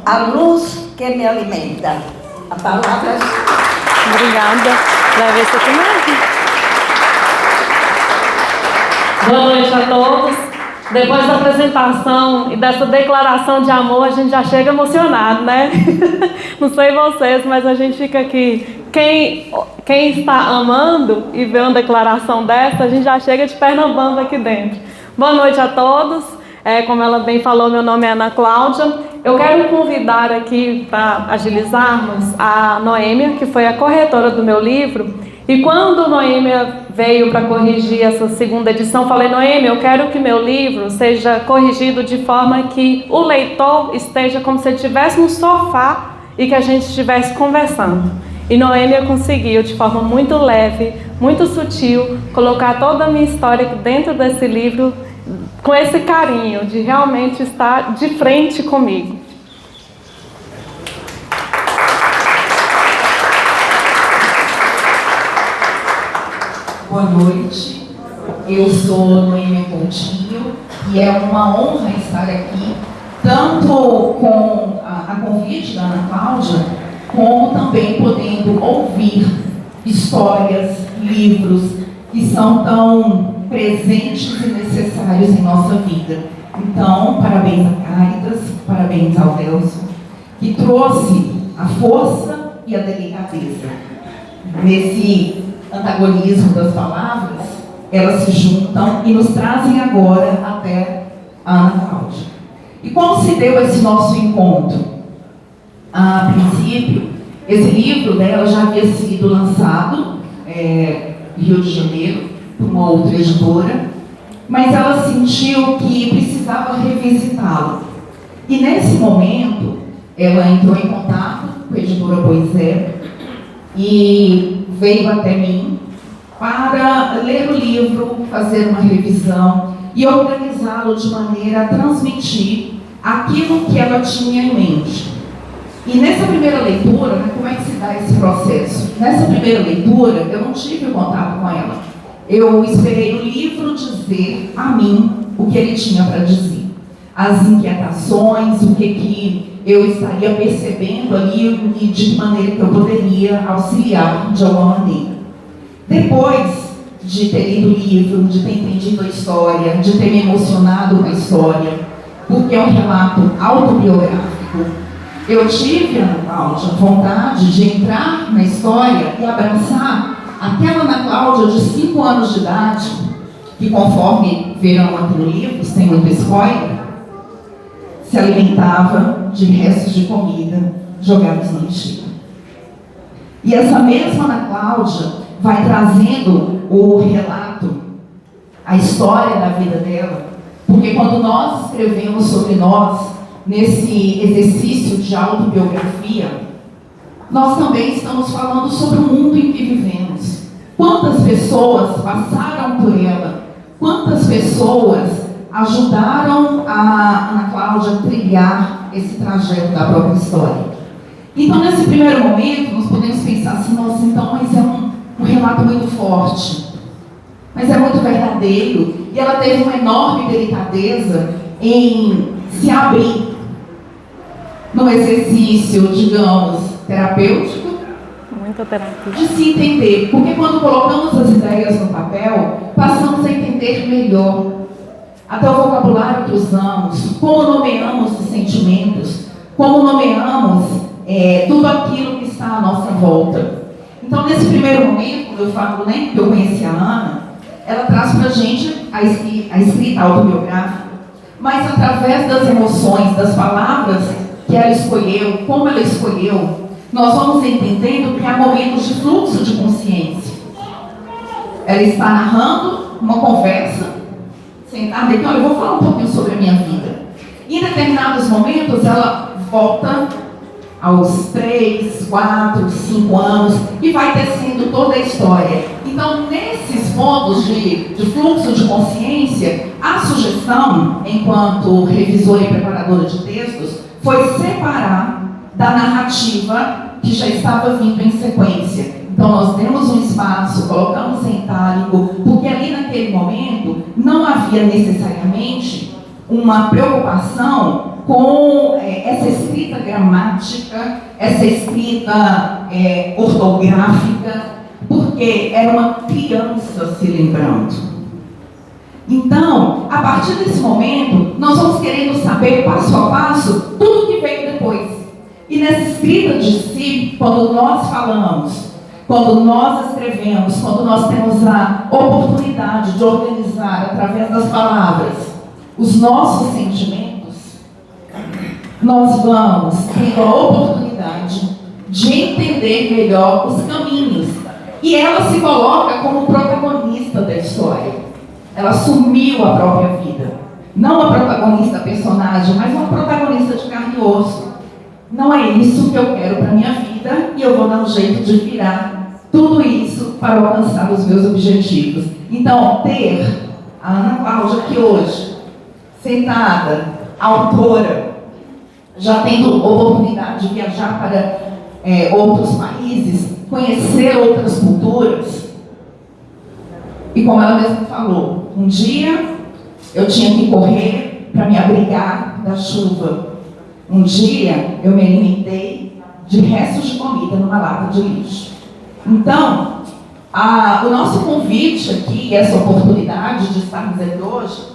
A luz que me alimenta. A palavra... Obrigada. Leve esse aqui mesmo. Boa noite a todos. Depois da apresentação e dessa declaração de amor, a gente já chega emocionado, né? Não sei vocês, mas a gente fica aqui. Quem está amando e vê uma declaração dessa, a gente já chega de perna bamba aqui dentro. Boa noite a todos. Como ela bem falou, meu nome é Ana Cláudia. Eu quero convidar aqui, para agilizarmos, a Noêmia, que foi a corretora do meu livro. E quando Noêmia veio para corrigir essa segunda edição, falei: Noêmia, eu quero que meu livro seja corrigido de forma que o leitor esteja como se ele estivesse no sofá e que a gente estivesse conversando. E Noêmia conseguiu, de forma muito leve, muito sutil, colocar toda a minha história dentro desse livro, com esse carinho de realmente estar de frente comigo. Boa noite, eu sou Noêmia Coutinho e é uma honra estar aqui, tanto com a convite da Ana Cláudia, como também podendo ouvir histórias, livros que são tão presentes e necessários em nossa vida. Então, parabéns a Cáritas, parabéns ao Delso, que trouxe a força e a delicadeza. Nesse antagonismo das palavras, elas se juntam e nos trazem agora até a Ana Cláudia. E como se deu esse nosso encontro? A princípio, esse livro dela já havia sido lançado em Rio de Janeiro, por uma outra editora, mas ela sentiu que precisava revisitá-lo. E nesse momento, ela entrou em contato com a editora Poisé e veio até mim para ler o livro, fazer uma revisão e organizá-lo de maneira a transmitir aquilo que ela tinha em mente. E nessa primeira leitura, como é que se dá esse processo? Nessa primeira leitura, eu não tive contato com ela. Eu esperei o livro dizer a mim o que ele tinha para dizer. As inquietações, o que eu estaria percebendo ali e de que maneira que eu poderia auxiliar de alguma maneira. Depois de ter lido o livro, de ter entendido a história, de ter me emocionado com a história, porque é um relato autobiográfico, eu tive, Ana Cláudia, vontade de entrar na história e abraçar aquela Ana Cláudia de 5 anos de idade, que conforme verão aqui no livro, sem muito spoiler, se alimentava de restos de comida jogados no lixo. E essa mesma Ana Cláudia vai trazendo o relato, a história da vida dela, porque quando nós escrevemos sobre nós, nesse exercício de autobiografia, nós também estamos falando sobre o mundo em que vivemos. Quantas pessoas passaram por ela? Quantas pessoas ajudaram a Ana Cláudia a trilhar esse trajeto da própria história? Então, nesse primeiro momento, nós podemos pensar assim: nossa, então, mas é um relato muito forte, mas é muito verdadeiro, e ela teve uma enorme delicadeza em se abrir num exercício, digamos, terapêutico, muita terapia, de se entender, porque quando colocamos as ideias no papel, passamos a entender melhor até o vocabulário que usamos, como nomeamos os sentimentos, como nomeamos tudo aquilo que está à nossa volta. Então, nesse primeiro momento, quando eu falo nem que eu conheci a Ana, ela traz para a gente a escrita autobiográfica, mas através das emoções, das palavras que ela escolheu, como ela escolheu, nós vamos entendendo que há momentos de fluxo de consciência. Ela está narrando uma conversa, sentada aqui: olha, eu vou falar um pouquinho sobre a minha vida. E em determinados momentos ela volta aos 3, 4, 5 anos e vai tecendo toda a história. Então, nesses pontos de fluxo de consciência, a sugestão, enquanto revisora e preparadora de textos, foi separar da narrativa que já estava vindo em sequência. Então, nós demos um espaço, colocamos em itálico, porque ali naquele momento não havia necessariamente uma preocupação com essa escrita gramática, essa escrita ortográfica, porque era uma criança se lembrando. Então, a partir desse momento, nós vamos querendo saber passo a passo tudo que veio depois. E nessa escrita de si, quando nós falamos, quando nós escrevemos, quando nós temos a oportunidade de organizar através das palavras os nossos sentimentos, nós vamos ter a oportunidade de entender melhor os caminhos. E ela se coloca como protagonista da história. Ela assumiu a própria vida. Não a protagonista personagem, mas uma protagonista de carne e osso. Não é isso que eu quero para a minha vida e eu vou dar um jeito de virar tudo isso para alcançar os meus objetivos. Então, ter a Ana Cláudia aqui hoje, sentada, autora, já tendo oportunidade de viajar para outros países, conhecer outras culturas. E como ela mesma falou, um dia eu tinha que correr para me abrigar da chuva. Um dia eu me alimentei de restos de comida numa lata de lixo. Então, o nosso convite aqui, essa oportunidade de estarmos aqui hoje,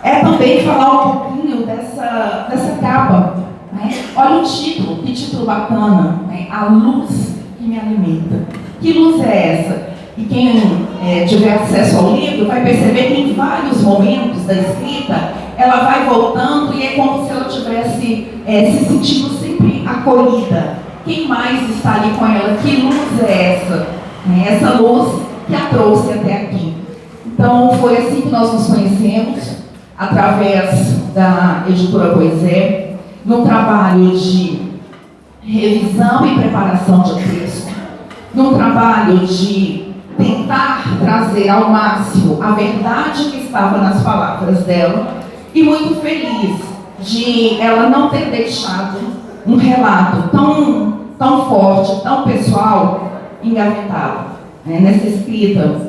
é também falar um pouquinho dessa capa. Né? Olha o título, que título bacana, né? A luz que me alimenta. Que luz é essa? E quem tiver acesso ao livro vai perceber que em vários momentos da escrita ela vai voltando e é como se ela estivesse se sentindo sempre acolhida. Quem mais está ali com ela? Que luz é essa? Essa luz que a trouxe até aqui. Então foi assim que nós nos conhecemos, através da editora Poesé, no trabalho de revisão e preparação de texto, no trabalho de tentar trazer ao máximo a verdade que estava nas palavras dela, e muito feliz de ela não ter deixado um relato tão forte, tão pessoal, engavetado. Nessa escrita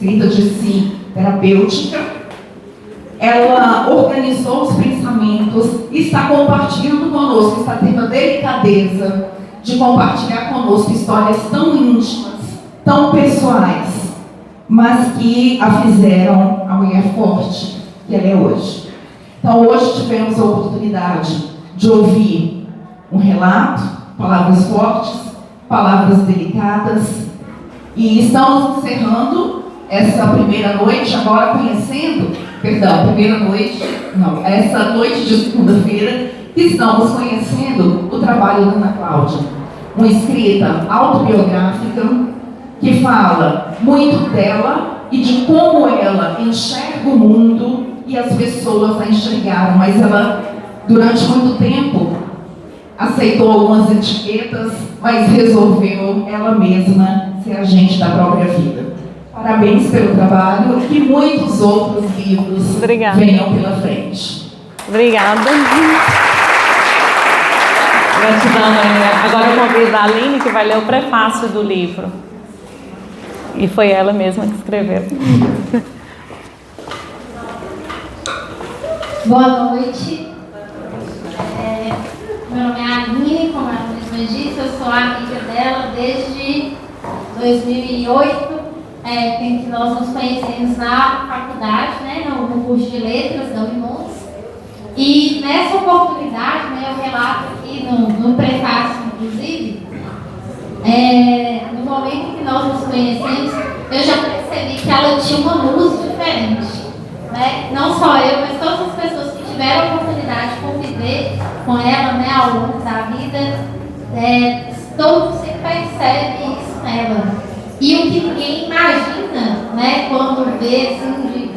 de si terapêutica, ela organizou os pensamentos e está compartilhando conosco, está tendo a delicadeza de compartilhar conosco histórias tão íntimas, tão pessoais, mas que a fizeram a mulher forte que ela é hoje. Então hoje tivemos a oportunidade de ouvir um relato, palavras fortes, palavras delicadas, e estamos encerrando essa primeira noite, agora essa noite de segunda-feira, estamos conhecendo o trabalho da Ana Cláudia, uma escrita autobiográfica que fala muito dela e de como ela enxerga o mundo e as pessoas a enxergaram, mas ela, durante muito tempo, aceitou algumas etiquetas, mas resolveu ela mesma ser agente da própria vida. Parabéns pelo trabalho e que muitos outros livros venham pela frente. Obrigada. Gratidão. Agora eu convido a Aline, que vai ler o prefácio do livro. E foi ela mesma que escreveu. Boa noite. Meu nome é Aline, como ela mesma disse, eu sou amiga dela desde 2008, em que nós nos conhecemos na faculdade, né, no curso de letras da Unimontes. E nessa oportunidade, né, eu relato aqui no prefácio, inclusive, no momento em que nós nos conhecemos, eu já percebi que ela tinha uma luz diferente. Né? Não só eu, mas todas as pessoas que tiveram a oportunidade de conviver com ela, né, ao longo da vida, todo mundo sempre percebe isso nela. E o que ninguém imagina, né, quando vê assim, de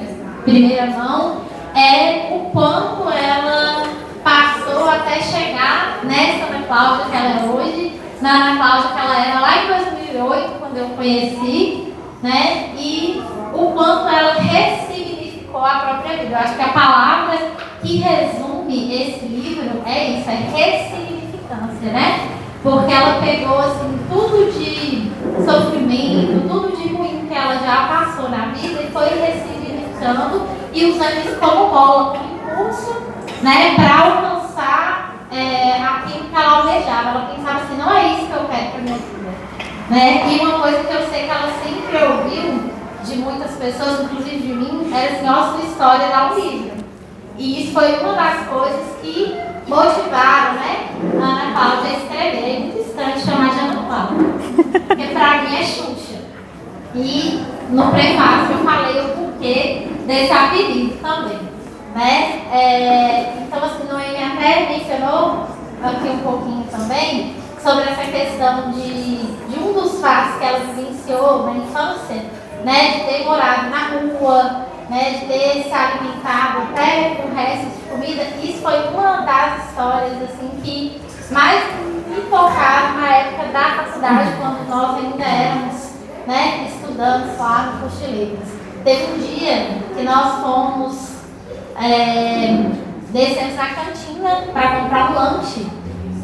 primeira mão, é o quanto ela passou até chegar nessa Ana Cláudia que ela é hoje, na Ana Cláudia que ela era lá em 2008, quando eu conheci, né, e o quanto ela ressignificou a própria vida. Eu acho que a palavra que resume esse livro é isso, é ressignificância, né? Porque ela pegou assim, tudo de sofrimento, tudo de ruim que ela já passou na vida e foi ressignificando e usando isso como bola, como impulso né, para alcançar aquilo que ela almejava. Ela pensava assim, não é isso que eu quero para minha vida. Né? E uma coisa que eu sei que ela sempre ouviu de muitas pessoas, inclusive de mim, era assim, ó, sua história dá um livro. E isso foi uma das coisas que motivaram, né, a Ana Cláudia a escrever. É muito estranho chamar de Ana Cláudia, porque para mim é Xuxa. E no prefácio eu falei o porquê desse apelido também, né? Então, assim, Noemi até mencionou aqui um pouquinho também sobre essa questão de um dos fatos que ela vivenciou na infância, né, de ter morado na rua, né, de ter se alimentado até com restos de comida. Isso foi uma das histórias assim, que mais me tocaram na época da faculdade, quando nós ainda éramos, né, estudantes lá no curso de letras. Teve um dia que nós fomos, descemos na cantina para comprar um lanche.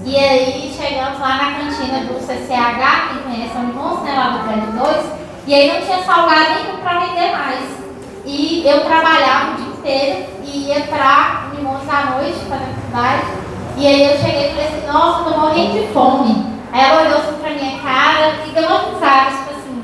E aí chegamos lá na cantina do CCH, quem conhece a Unimonte, né, lá do prédio 2, e aí não tinha salgado nenhum para vender mais. E eu trabalhava o dia inteiro e ia para Unimonte à noite, para a faculdade. E aí eu cheguei e falei assim, nossa, eu tô morrendo de fome. Aí ela olhou assim pra minha cara e deu uma risada, tipo assim,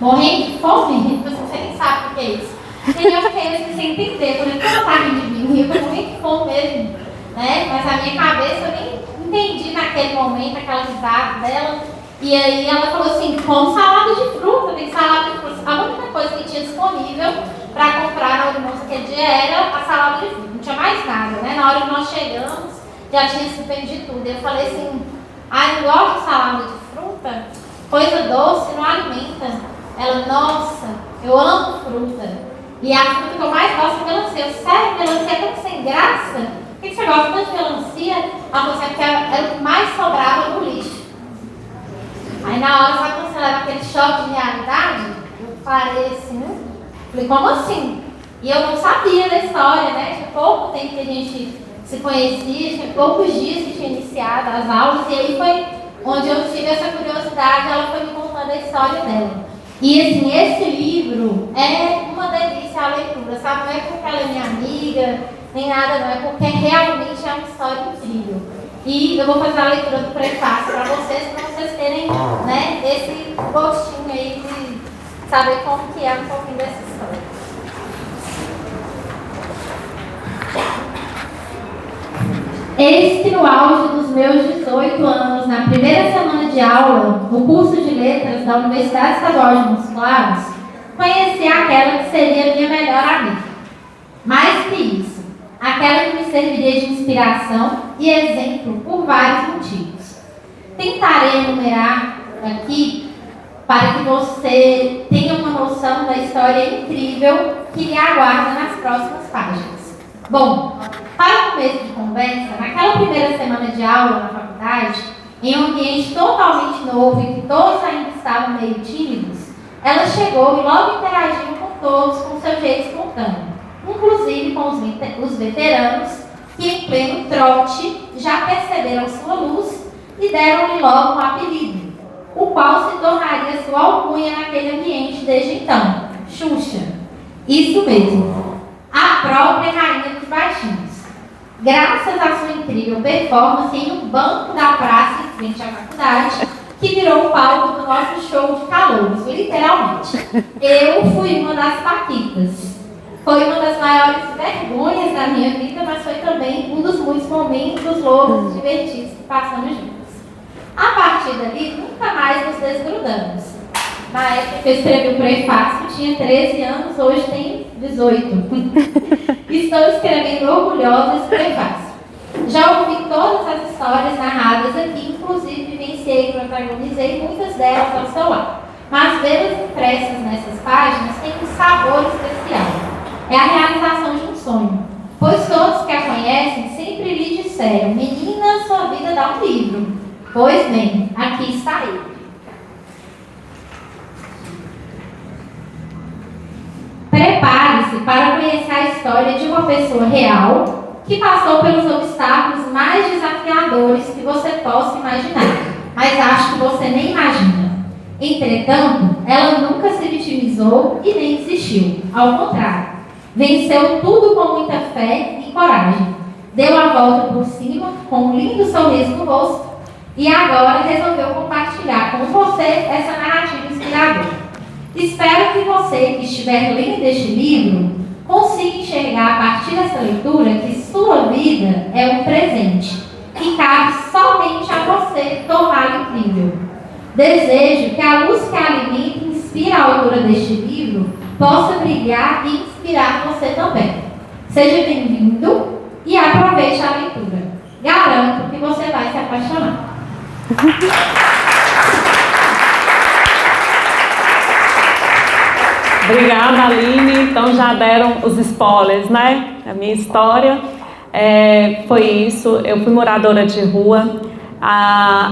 morrendo de fome? Você nem sabe o que é isso. E aí eu fiquei assim, sem entender, falei, não tá rindo de mim, eu tô morrendo de fome mesmo. Né? Mas a minha cabeça eu nem entendi naquele momento, aquela risada dela. E aí ela falou assim, como salada de fruta, tem salada de fruta. A única coisa que tinha disponível para comprar na Unimonte aquele dia era a salada de fruta, não tinha mais nada, né? Na hora que nós chegamos, já tinha se vendido tudo. Eu falei assim, eu não gosto de salada de fruta, coisa doce, não alimenta. Ela, nossa, eu amo fruta. E a fruta que eu mais gosto é melancia. Eu, sério, melancia é tão sem graça? Por que você gosta tanto de melancia? Ela falou assim, porque era o que mais sobrava no lixo. Aí na hora, sabe quando você leva aquele choque de realidade? Eu parei assim, falei, como assim? E eu não sabia da história, né? Tinha pouco tempo que a gente se conhecia, tinha poucos dias que tinha iniciado as aulas, e aí foi onde eu tive essa curiosidade, ela foi me contando a história dela. E assim, esse livro é uma delícia a leitura, sabe? Não é porque ela é minha amiga, nem nada, não, é porque realmente é uma história incrível. E eu vou fazer a leitura do prefácio para vocês terem, né, esse gostinho aí de saber como que é um pouquinho dessa história. Eis que no auge dos meus 18 anos, na primeira semana de aula, no curso de letras da Universidade Estadual de Montes Claros, conheci aquela que seria minha melhor amiga. Mais que isso, aquela que me serviria de inspiração e exemplo por vários motivos. Tentarei enumerar aqui para que você tenha uma noção da história incrível que lhe aguarda nas próximas páginas. Bom, para o começo de conversa, naquela primeira semana de aula na faculdade, em um ambiente totalmente novo e que todos ainda estavam meio tímidos, ela chegou e logo interagiu com todos com seu jeito espontâneo, inclusive com os veteranos que em pleno trote já perceberam sua luz e deram-lhe logo um apelido, o qual se tornaria sua alcunha naquele ambiente desde então, Xuxa. Isso mesmo, a própria rainha dos baixinhos. Graças à sua incrível performance em um banco da praça em frente à faculdade, que virou o palco do nosso show de calouros, literalmente. Eu fui uma das paquitas. Foi uma das maiores vergonhas da minha vida, mas foi também um dos muitos momentos loucos, divertidos que passamos juntos. A partir dali, nunca mais nos desgrudamos. Na época que eu escrevi o prefácio, tinha 13 anos, hoje tem 18. Estou escrevendo orgulhosa esse prefácio. Já ouvi todas as histórias narradas aqui, inclusive vivenciei e protagonizei muitas delas ao seu lado. Mas vê-las impressas nessas páginas tem um sabor especial. É a realização de um sonho. Pois todos que a conhecem sempre lhe disseram, menina, sua vida dá um livro. Pois bem, aqui está ele. Prepare-se para conhecer a história de uma pessoa real que passou pelos obstáculos mais desafiadores que você possa imaginar, mas acho que você nem imagina. Entretanto, ela nunca se vitimizou e nem desistiu. Ao contrário, venceu tudo com muita fé e coragem. deu a volta por cima com um lindo sorriso no rosto e agora resolveu compartilhar com você essa narrativa inspiradora. Espero que você que estiver lendo este livro consiga enxergar a partir dessa leitura que sua vida é um presente que cabe somente a você torná-lo incrível. Desejo que a luz que alimenta e inspira a autora deste livro possa brilhar e inspirar você também. Seja bem-vindo e aproveite a leitura. Garanto que você vai se apaixonar. Obrigada, Aline. Então já deram os spoilers, né? A minha história foi isso. Eu fui moradora de rua.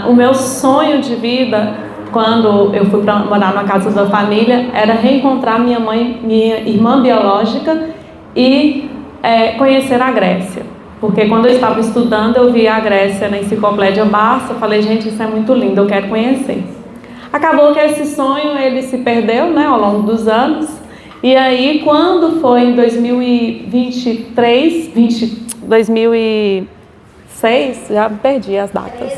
O meu sonho de vida, quando eu fui morar na casa da família, era reencontrar minha mãe, minha irmã biológica e conhecer a Grécia. Porque quando eu estava estudando, eu vi a Grécia na Enciclopédia Barça. Eu falei, gente, isso é muito lindo, eu quero conhecer. Acabou que esse sonho ele se perdeu, né, ao longo dos anos. E aí, quando foi em 2006, já perdi as datas.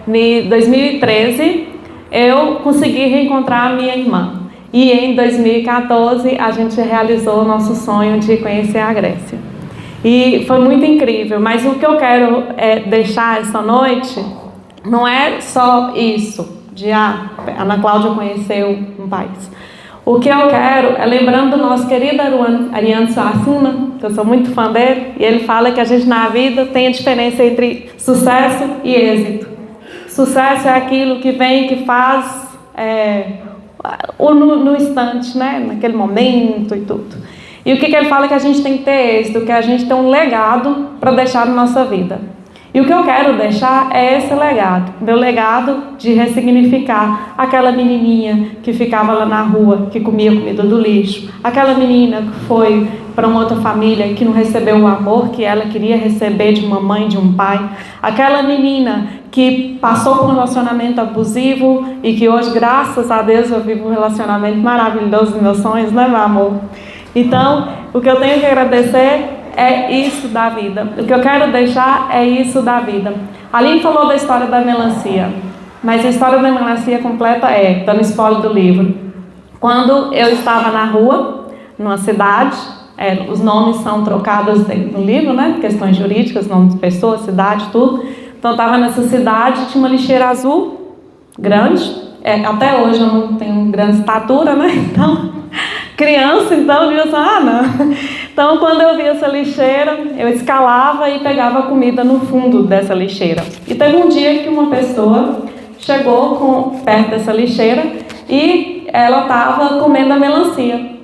Em 2013, eu consegui reencontrar a minha irmã. E em 2014, a gente realizou o nosso sonho de conhecer a Grécia. E foi muito incrível. Mas o que eu quero deixar essa noite não é só isso. A Ana Cláudia conheceu um país. O que eu quero é lembrando do nosso querido Ariano Suassuna, que eu sou muito fã dele, e ele fala que a gente na vida tem a diferença entre sucesso e êxito. Sucesso é aquilo que vem, que faz no instante, né? Naquele momento e tudo. E o que ele fala é que a gente tem que ter êxito, que a gente tem um legado para deixar na nossa vida. E o que eu quero deixar é esse legado. Meu legado de ressignificar aquela menininha que ficava lá na rua, que comia comida do lixo. Aquela menina que foi para uma outra família que não recebeu o amor que ela queria receber de uma mãe, de um pai. Aquela menina que passou por um relacionamento abusivo e que hoje, graças a Deus, eu vivo um relacionamento maravilhoso dos meus sonhos, né, meu amor? Então, o que eu tenho que agradecer é isso da vida. O que eu quero deixar é isso da vida. A Aline falou da história da melancia, mas a história da melancia completa dando spoiler do livro. Quando eu estava na rua, numa cidade, os nomes são trocados no livro, né? Questões jurídicas, nome de pessoa, cidade, tudo. Então eu estava nessa cidade, tinha uma lixeira azul, grande. Até hoje eu não tenho grande estatura, né? Então, criança, então eu disse, não. Então, quando eu vi essa lixeira, eu escalava e pegava comida no fundo dessa lixeira. E teve um dia que uma pessoa chegou perto dessa lixeira e ela estava comendo a melancia.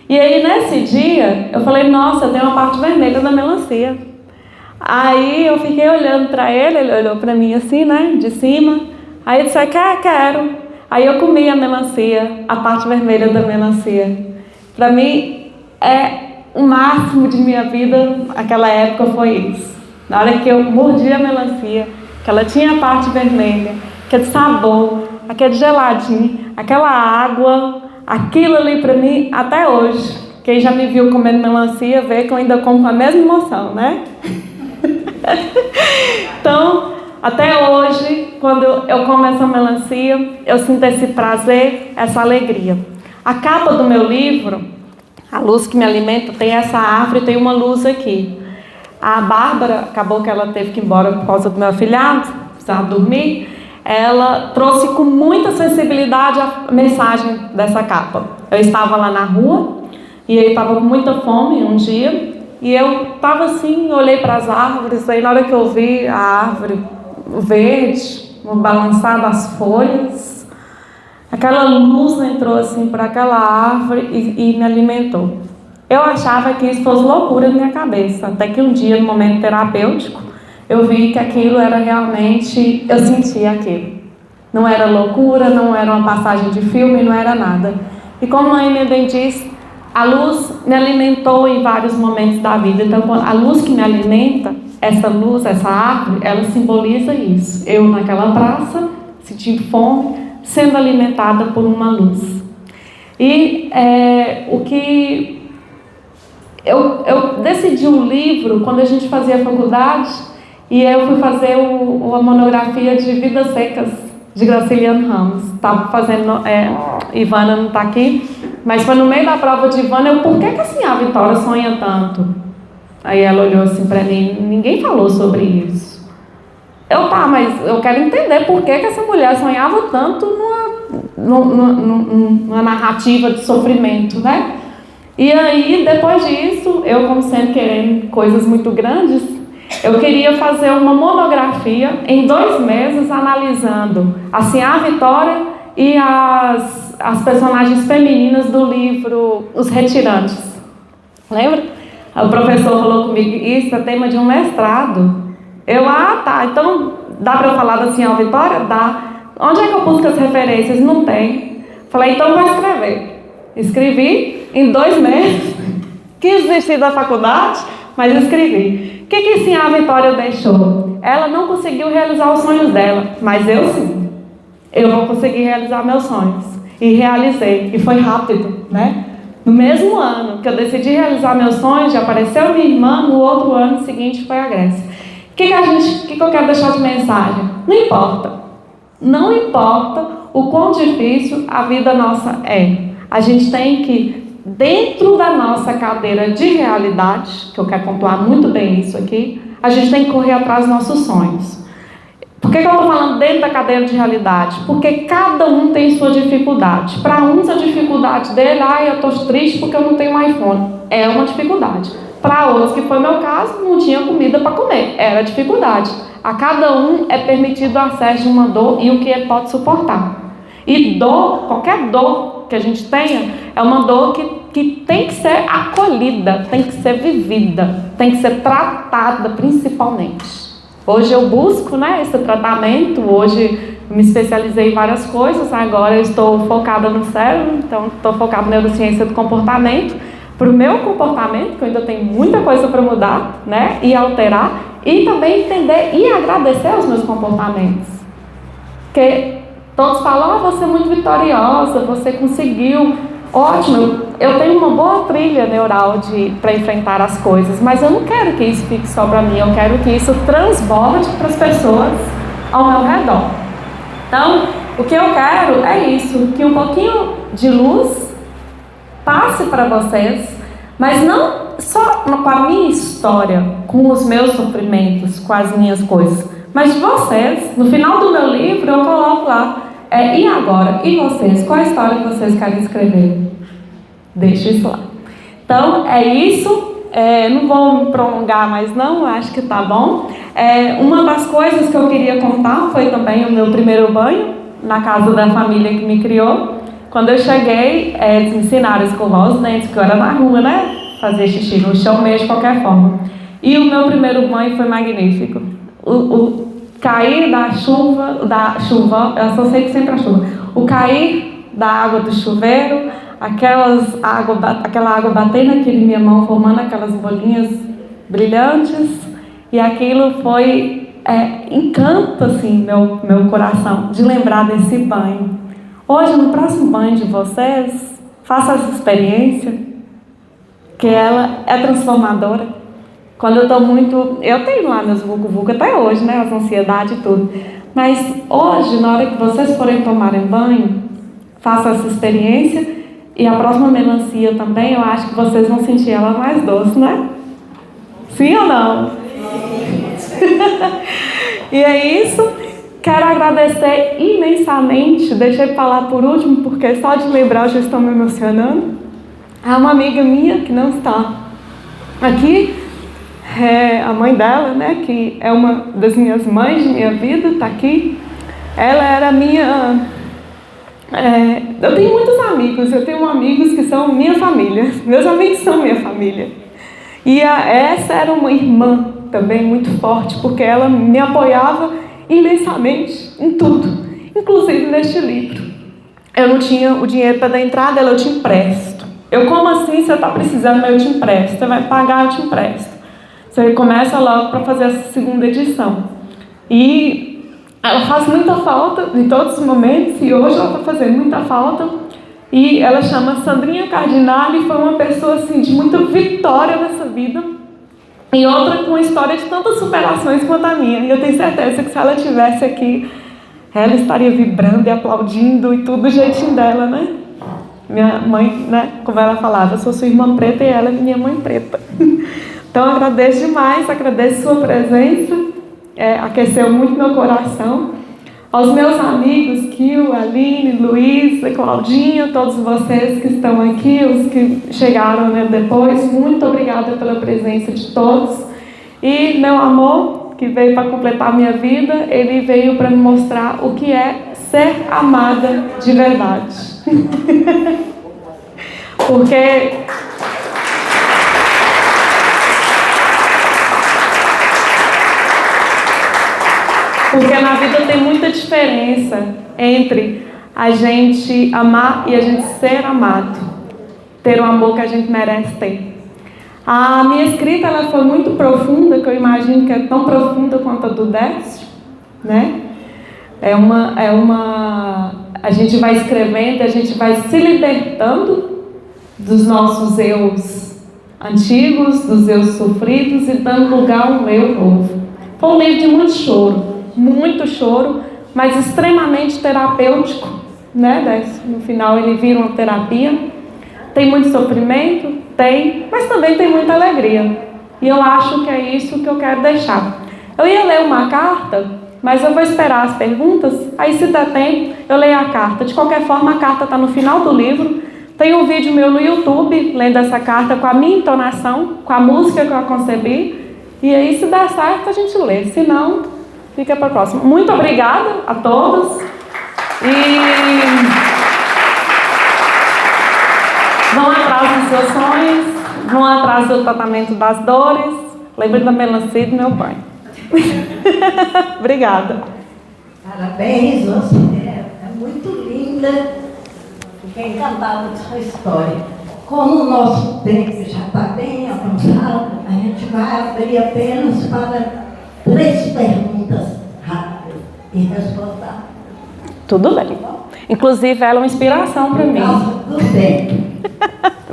E aí, nesse dia, eu falei, nossa, tem uma parte vermelha da melancia. Aí, eu fiquei olhando para ele olhou para mim assim, né, de cima. Aí, ele disse, quero. Aí, eu comi a melancia, a parte vermelha da melancia. Para mim, o máximo de minha vida, naquela época, foi isso. Na hora que eu mordi a melancia, que ela tinha a parte vermelha, aquele sabor, aquele geladinho, aquela água, aquilo ali para mim, até hoje. Quem já me viu comendo melancia, vê que eu ainda como com a mesma emoção, né? Então, até hoje, quando eu como essa melancia, eu sinto esse prazer, essa alegria. A capa do meu livro, A Luz que Me Alimenta, tem essa árvore, tem uma luz aqui. A Bárbara, acabou que ela teve que ir embora por causa do meu afilhado, precisava dormir. Ela trouxe com muita sensibilidade a mensagem dessa capa. Eu estava lá na rua, e eu estava com muita fome um dia, e eu estava assim, olhei para as árvores, aí na hora que eu vi a árvore verde, balançar das folhas, aquela luz entrou assim para aquela árvore e me alimentou. Eu achava que isso fosse loucura na minha cabeça, até que um dia, no momento terapêutico, eu vi que aquilo era realmente, eu sentia aquilo. Não era loucura, não era uma passagem de filme, não era nada. E como a Amy bem disse, a luz me alimentou em vários momentos da vida. Então, a luz que me alimenta, essa luz, essa árvore, ela simboliza isso. Eu naquela praça, sentindo fome, sendo alimentada por uma luz. E o que eu decidi um livro quando a gente fazia faculdade, e eu fui fazer a monografia de Vidas Secas, de Graciliano Ramos. Estava fazendo, Ivana não está aqui, mas foi no meio da prova de Ivana, por que assim a Vitória sonha tanto? Aí ela olhou assim para mim, ninguém falou sobre isso. Mas eu quero entender por que essa mulher sonhava tanto numa narrativa de sofrimento, né? E aí, depois disso, eu, como sempre querendo coisas muito grandes, eu queria fazer uma monografia em 2 meses, analisando assim, a Vitória e as personagens femininas do livro Os Retirantes. Lembra? O professor falou comigo, isso é tema de um mestrado. Tá, então dá para eu falar da Senhora Vitória? Dá. Onde é que eu busco as referências? Não tem. Falei, então vou escrever. Escrevi em 2 meses, quis desistir da faculdade, mas escrevi. O que a Senhora Vitória deixou? Ela não conseguiu realizar os sonhos dela, mas eu sim. Eu vou conseguir realizar meus sonhos. E realizei, e foi rápido, né? No mesmo ano que eu decidi realizar meus sonhos, já apareceu minha irmã, no outro ano seguinte foi a Grécia. O que eu quero deixar de mensagem? Não importa. Não importa o quão difícil a vida nossa é. A gente tem que, dentro da nossa cadeira de realidade, que eu quero pontuar muito bem isso aqui, a gente tem que correr atrás dos nossos sonhos. Por que eu estou falando dentro da cadeira de realidade? Porque cada um tem sua dificuldade. Para uns, a dificuldade dele, eu estou triste porque eu não tenho um iPhone. É uma dificuldade. Para outros, que foi meu caso, não tinha comida para comer. Era dificuldade. A cada um é permitido o acesso de uma dor e o que ele pode suportar. E dor, qualquer dor que a gente tenha, é uma dor que tem que ser acolhida, tem que ser vivida, tem que ser tratada principalmente. Hoje eu busco, esse tratamento, hoje me especializei em várias coisas, agora eu estou focada no cérebro, então estou focada na neurociência do comportamento, para o meu comportamento, que eu ainda tenho muita coisa para mudar, e alterar, e também entender e agradecer os meus comportamentos. Porque todos falam, você é muito vitoriosa, você conseguiu, ótimo, eu tenho uma boa trilha neural para enfrentar as coisas, mas eu não quero que isso fique só para mim, eu quero que isso transborde para as pessoas ao meu redor. Então, o que eu quero é isso, que um pouquinho de luz passe para vocês, mas não só com a minha história, com os meus sofrimentos, com as minhas coisas, mas vocês, no final do meu livro eu coloco lá, e agora? E vocês? Qual a história que vocês querem escrever? Deixa isso lá. Então, é isso. Não vou me prolongar mais não, acho que tá bom. Uma das coisas que eu queria contar foi também o meu primeiro banho na casa da família que me criou. Quando eu cheguei, eles me ensinaram a escovar os dentes, que eu era na rua, fazer xixi no chão mesmo, de qualquer forma. E o meu primeiro banho foi magnífico. O cair da chuva, eu associei sempre a chuva. O cair da água do chuveiro, aquela água batendo aqui em minha mão, formando aquelas bolinhas brilhantes, e aquilo foi encanto, assim, meu coração, de lembrar desse banho. Hoje, no próximo banho de vocês, faça essa experiência, que ela é transformadora. Quando eu estou eu tenho lá meus vucu-vucu até hoje, as ansiedades e tudo. Mas hoje, na hora que vocês forem tomarem banho, faça essa experiência. E a próxima melancia também, eu acho que vocês vão sentir ela mais doce, Sim ou não? E é isso. Quero agradecer imensamente, deixei de falar por último, porque só de lembrar eu já estou me emocionando. Há uma amiga minha que não está aqui, a mãe dela, que é uma das minhas mães de minha vida, está aqui. Ela era minha... eu tenho muitos amigos, eu tenho amigos que são minha família, meus amigos são minha família. E essa era uma irmã também muito forte, porque ela me apoiava imensamente em tudo, inclusive neste livro. Eu não tinha o dinheiro para dar entrada, eu te empresto. Como assim? Você está precisando, mas eu te empresto. Você vai pagar, eu te empresto. Você começa logo para fazer essa segunda edição. E ela faz muita falta em todos os momentos, e hoje ela está fazendo muita falta. E ela chama Sandrinha Cardinale, foi uma pessoa assim, de muita vitória nessa vida. E outra com uma história de tantas superações quanto a minha. E eu tenho certeza que se ela estivesse aqui, ela estaria vibrando e aplaudindo e tudo do jeitinho dela, né? Minha mãe, né? Como ela falava, eu sou sua irmã preta e ela é minha mãe preta. Então eu agradeço demais, agradeço sua presença. Aqueceu muito meu coração. Aos meus amigos, Kio, Aline, Luísa, Claudinha, todos vocês que estão aqui, os que chegaram, né, depois, muito obrigada pela presença de todos. E meu amor, que veio para completar a minha vida, ele veio para me mostrar o que é ser amada de verdade. Porque na vida tem muita diferença entre a gente amar e a gente ser amado. Ter o amor que a gente merece ter. A minha escrita ela foi muito profunda, que eu imagino que é tão profunda quanto a do Décio, né? A gente vai escrevendo, a gente vai se libertando dos nossos eus antigos, dos eus sofridos e dando lugar a um eu novo. Foi um livro de muito choro, mas extremamente terapêutico, né, Décio? No final ele vira uma terapia. Tem muito sofrimento? Tem, mas também tem muita alegria. E eu acho que é isso que eu quero deixar. Eu ia ler uma carta, mas eu vou esperar as perguntas, aí se der tempo, eu leio a carta. De qualquer forma, a carta está no final do livro. Tem um vídeo meu no YouTube, lendo essa carta com a minha entonação, com a música que eu concebi. E aí, se der certo, a gente lê. Se não, fica para a próxima. Muito obrigada a todos. E vão atrás dos seus sonhos, vão atrás do tratamento das dores. Lembre da melancia do meu pai. Obrigada. Parabéns, você é muito linda. Fiquei encantada com sua história. Como o nosso tempo já está bem avançado, a gente vai abrir apenas para 3 perguntas rápidas e respostas. Tudo bem. Inclusive, ela é uma inspiração para mim. Por causa do tempo.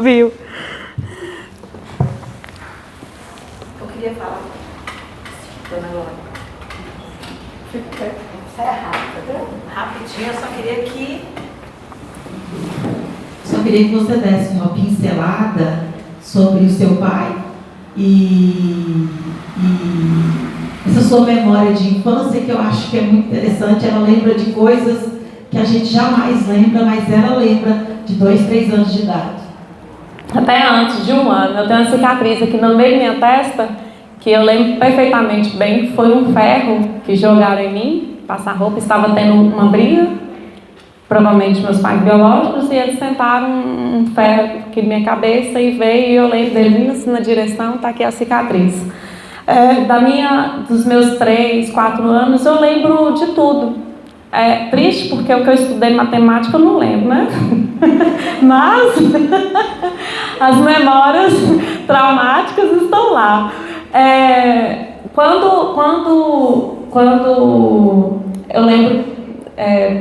Viu? Eu queria falar, dona Glória. Isso é rápido. Rapidinho, eu só queria que... Só queria que você desse uma pincelada sobre o seu pai e essa sua memória de infância, que eu acho que é muito interessante. Ela lembra de coisas que a gente jamais lembra, mas ela lembra de 2, 3 anos de idade. Até antes de 1 ano. Eu tenho uma cicatriz aqui no meio da minha testa, que eu lembro perfeitamente bem, que foi um ferro que jogaram em mim, passar roupa, estava tendo uma briga, provavelmente meus pais biológicos, e eles sentaram um ferro aqui na minha cabeça e veio, e eu lembro dele vindo assim na direção, tá aqui a cicatriz. Dos meus 3, 4 anos, eu lembro de tudo. É triste porque o que eu estudei em matemática eu não lembro, né? Mas as memórias traumáticas estão lá. Quando eu lembro,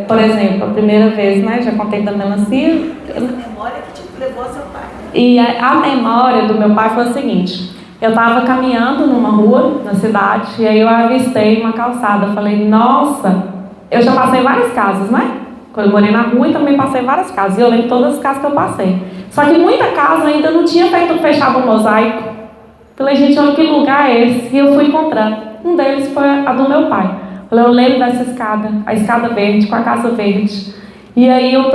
por exemplo, a primeira vez, né? Já contei da melancia. A memória que te levou a seu pai. E a memória do meu pai foi o seguinte: eu estava caminhando numa rua na cidade e aí eu avistei uma calçada. Falei, nossa, eu já passei várias casas, né? Quando eu morei na rua, e também passei várias casas. E eu lembro todas as casas que eu passei. Só que muita casa ainda não tinha fechado o mosaico. Falei, gente, olha que lugar é esse? E eu fui encontrando. Um deles foi a do meu pai. Falei, eu lembro dessa escada, a escada verde, com a casa verde. E aí eu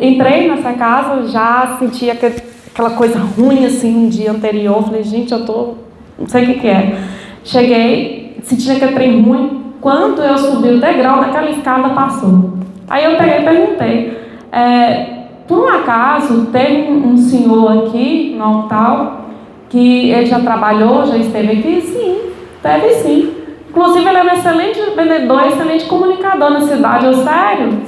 entrei nessa casa, já sentia aquela coisa ruim assim no dia anterior. Falei, gente, não sei o que é. Cheguei, senti aquele trem ruim. Quando eu subi o degrau daquela escada, passou. Aí eu peguei e perguntei, por um acaso, teve um senhor aqui no altar que ele já trabalhou, já esteve aqui? Sim, teve sim. Inclusive, ele é um excelente vendedor, excelente comunicador na cidade. Eu, sério?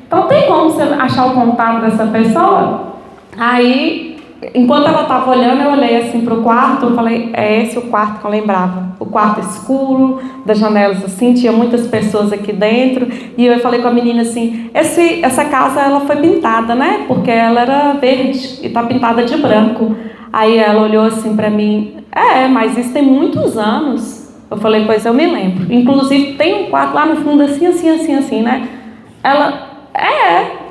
Então, tem como você achar o contato dessa pessoa? Aí, enquanto ela estava olhando, eu olhei assim para o quarto, eu falei, é esse o quarto que eu lembrava. O quarto escuro, das janelas assim, tinha muitas pessoas aqui dentro, e eu falei com a menina assim, essa casa ela foi pintada, né? Porque ela era verde e está pintada de branco. Aí ela olhou assim para mim, mas isso tem muitos anos. Eu falei, pois eu me lembro. Inclusive tem um quarto lá no fundo assim, né? Ela,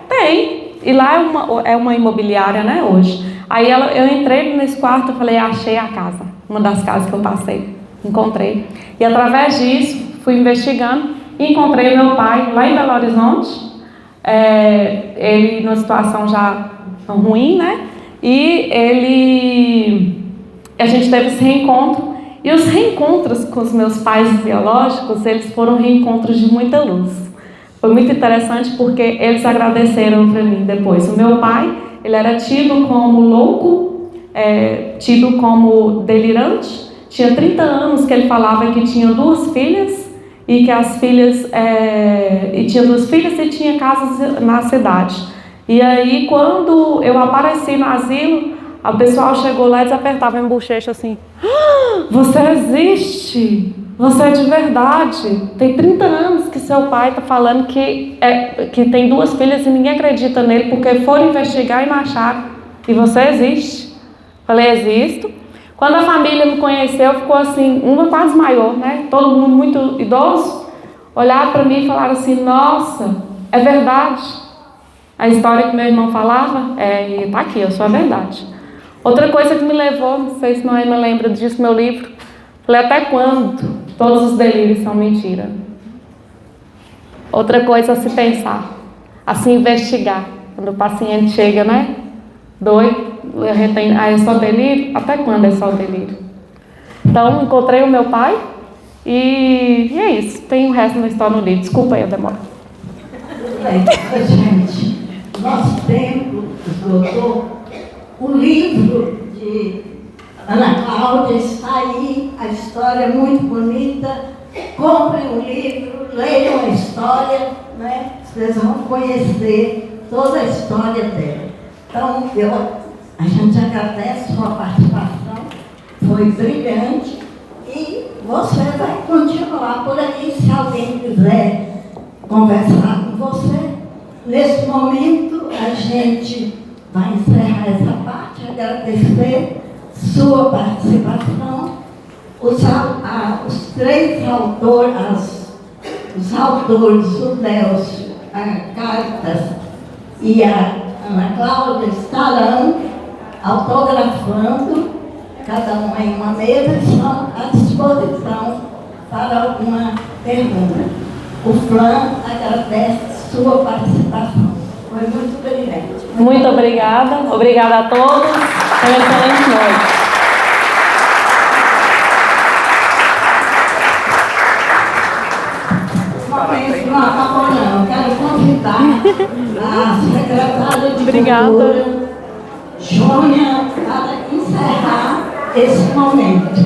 tem. E lá é uma imobiliária, né, hoje. Aí eu entrei nesse quarto e falei, achei a casa. Uma das casas que eu passei. Encontrei. E através disso, fui investigando e encontrei meu pai lá em Belo Horizonte. Ele numa situação já ruim, né? E a gente teve esse reencontro. E os reencontros com os meus pais biológicos, eles foram reencontros de muita luz. Foi muito interessante porque eles agradeceram para mim depois. O meu pai, ele era tido como louco, tido como delirante. Tinha 30 anos que ele falava que tinha 2 filhas e que as filhas... e tinha 2 filhas e tinha casas na cidade. E aí, quando eu apareci no asilo, o pessoal chegou lá e desapertava minha bochecha assim. Você existe! Você é de verdade. Tem 30 anos que seu pai está falando que tem 2 filhas e ninguém acredita nele porque foram investigar e não acharam. E você existe. Falei, existo. Quando a família me conheceu, ficou assim, uma quase maior, né? Todo mundo muito idoso. Olharam para mim e falaram assim, nossa, é verdade. A história que meu irmão falava, e tá aqui, eu sou a verdade. Outra coisa que me levou, não sei se Noemi lembra disso no meu livro, falei, até quando todos os delírios são mentira? Outra coisa a se pensar, a se investigar. Quando o paciente chega, né? Doido, é só delírio? Até quando é só delírio? Então, encontrei o meu pai e é isso. Tem o resto da história no livro. Desculpa aí a demora. Gente, nosso tempo esgotou. O livro de Ana Cláudia está aí, a história é muito bonita. Comprem o livro, leiam a história, né? Vocês vão conhecer toda a história dela. Então, a gente agradece a sua participação, foi brilhante e você vai continuar por aí se alguém quiser conversar com você. Nesse momento, a gente vai encerrar essa parte, agradecer sua participação. Os 3 autores, os autores, o Delcio, a Cartas e a Ana Cláudia, estarão autografando, cada um em uma mesa, estão à disposição para alguma pergunta. O Flan agradece sua participação. Foi muito brilhante. Muito obrigada. Obrigada a todos. Uma excelente noite. Não acabou não. Quero convidar a secretária de Cultura, Jônia, para encerrar esse momento.